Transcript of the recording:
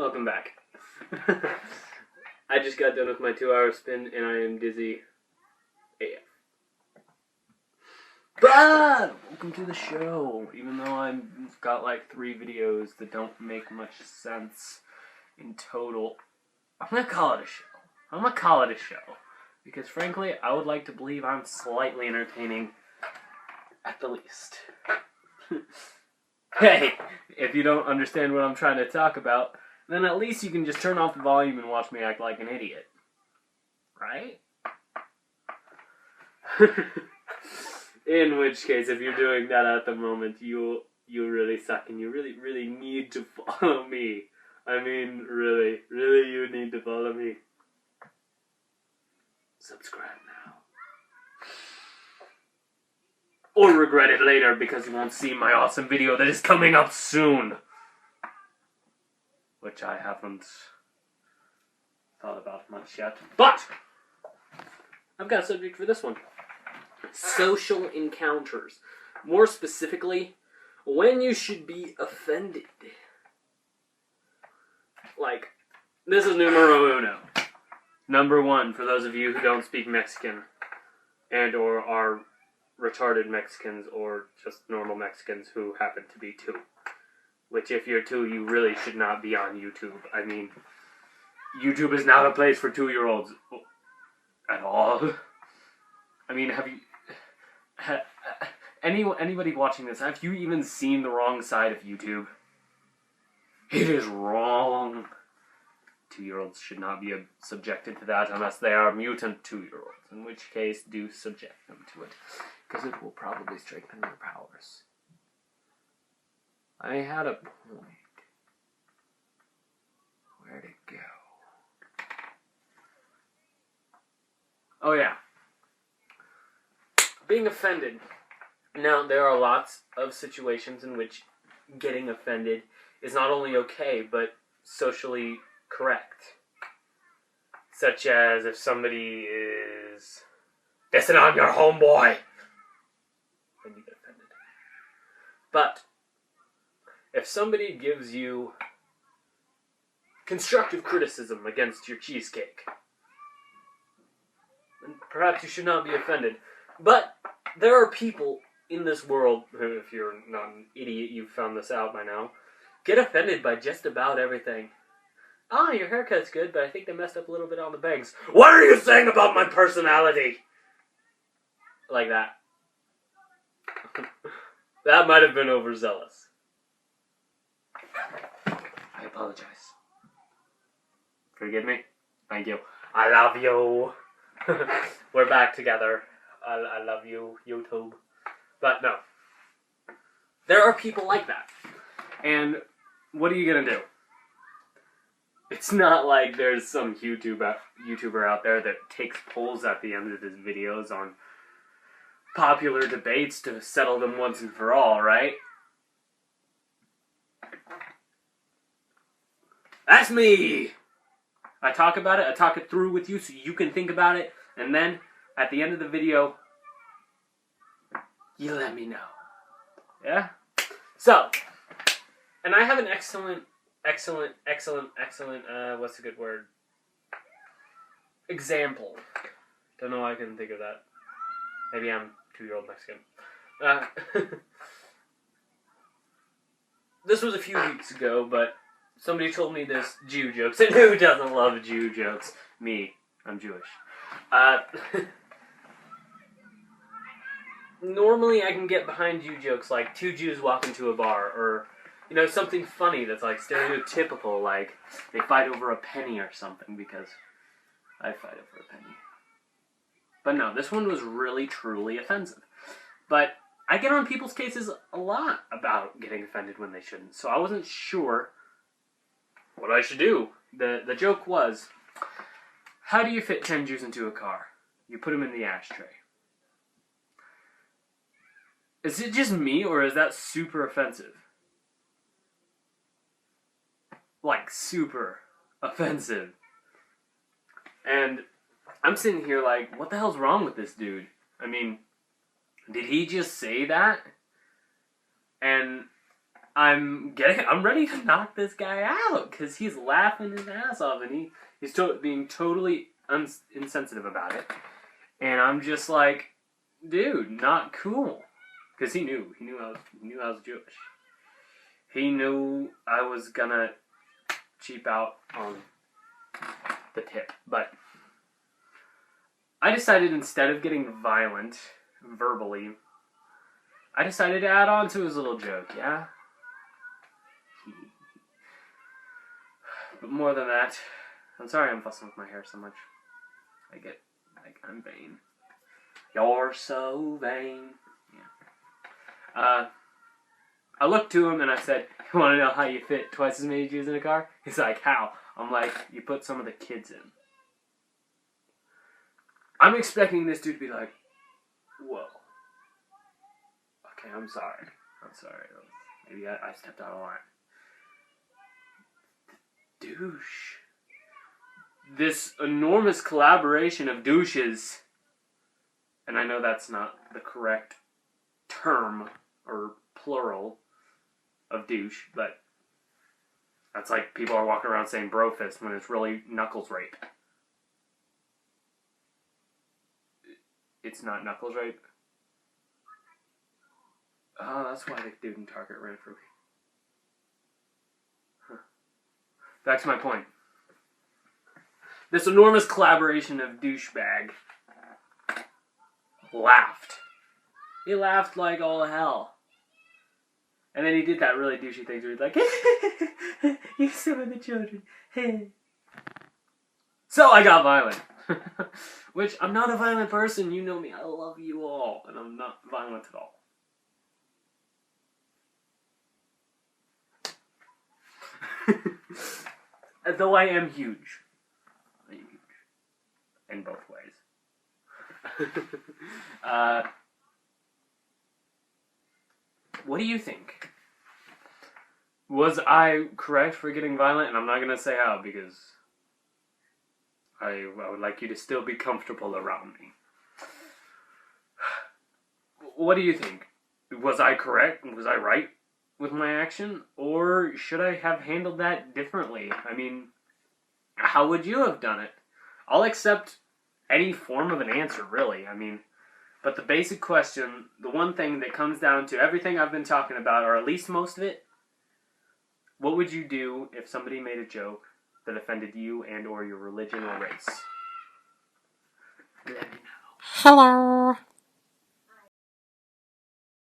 Welcome back. I just got done with my 2-hour spin and I am dizzy AF. But welcome to the show. Even though I've got like 3 videos that don't make much sense in total, I'm gonna call it a show. Because frankly, I would like to believe I'm slightly entertaining at the least. Hey, if you don't understand what I'm trying to talk about, then at least you can just turn off the volume and watch me act like an idiot. Right? In which case, if you're doing that at the moment, you really suck and you really need to follow me. I mean, really you need to follow me. Subscribe now. Or regret it later because you won't see my awesome video that is coming up soon. Which I haven't thought about much yet. But I've got a subject for this one. Social encounters. More specifically, when you should be offended. Like, this is numero uno. Number 1, for those of you who don't speak Mexican and or are retarded Mexicans or just normal Mexicans who happen to be 2. Which, if you're 2, you really should not be on YouTube. I mean, YouTube is not a place for 2-year-olds at all. I mean, have you... anybody watching this, have you even seen the wrong side of YouTube? It is wrong. 2-year-olds should not be subjected to that unless they are mutant 2-year-olds, in which case do subject them to it, because it will probably strengthen their powers. I had a point. Where'd it go? Oh yeah. Being offended. Now, there are lots of situations in which getting offended is not only okay, but socially correct. Such as if somebody is dissing on your homeboy, then you get offended. But if somebody gives you constructive criticism against your cheesecake, then perhaps you should not be offended. But there are people in this world who, if you're not an idiot, you've found this out by now, get offended by just about everything. Oh, your haircut's good, but I think they messed up a little bit on the bangs. What are you saying about my personality? Like that. That might have been overzealous. I apologize. Forgive me? Thank you. I love you. We're back together. I love you, YouTube. But no. There are people like that. And what are you gonna do? It's not like there's some YouTuber out there that takes polls at the end of his videos on popular debates to settle them once and for all, right? That's me! I talk about it, I talk it through with you so you can think about it, and then, at the end of the video, you let me know. Yeah? So, and I have an excellent, what's a good word? Example. Don't know why I couldn't think of that. Maybe I'm 2-year-old Mexican. This was a few weeks ago, but somebody told me this Jew jokes, and who doesn't love Jew jokes? Me. I'm Jewish. Normally I can get behind Jew jokes like 2 Jews walk into a bar, or, you know, something funny that's like stereotypical, like they fight over a penny or something, because I fight over a penny. But no, this one was really, truly offensive. But I get on people's cases a lot about getting offended when they shouldn't, so I wasn't sure what I should do. The joke was, how do you fit 10 Jews into a car? You put them in the ashtray. Is it just me, or is that super offensive? Like, super offensive. And I'm sitting here like, what the hell's wrong with this dude? I mean, did he just say that? And I'm ready to knock this guy out because he's laughing his ass off and he's being totally insensitive about it. And I'm just like, dude, not cool. Because he knew I was Jewish. He knew I was gonna cheap out on the tip. But I decided instead of getting violent verbally, I decided to add on to his little joke, yeah? But more than that, I'm sorry I'm fussing with my hair so much. I'm vain. You're so vain. Yeah. I looked to him and I said, you want to know how you fit twice as many Jews in a car? He's like, how? I'm like, you put some of the kids in. I'm expecting this dude to be like, whoa. Okay, I'm sorry. Maybe I stepped out of line. Douche. This enormous collaboration of douches, and I know that's not the correct term or plural of douche, but that's like people are walking around saying bro fist when it's really knuckles rape. It's not knuckles rape? Oh, that's why the dude in Target ran for me. Huh. Back to my point. This enormous collaboration of douchebag laughed. He laughed like all hell. And then he did that really douchey thing where he's like, you some of the children. So I got violent. Which, I'm not a violent person. You know me. I love you all. And I'm not violent at all. Though I am huge. I am huge. In both ways. What do you think? Was I correct for getting violent? And I'm not going to say how because I would like you to still be comfortable around me. What do you think? Was I correct? Was I right with my action? Or should I have handled that differently? I mean, how would you have done it? I'll accept any form of an answer, really. I mean, but the basic question, the one thing that comes down to everything I've been talking about, or at least most of it, what would you do if somebody made a joke that offended you and or your religion or race? Let me know. Hello.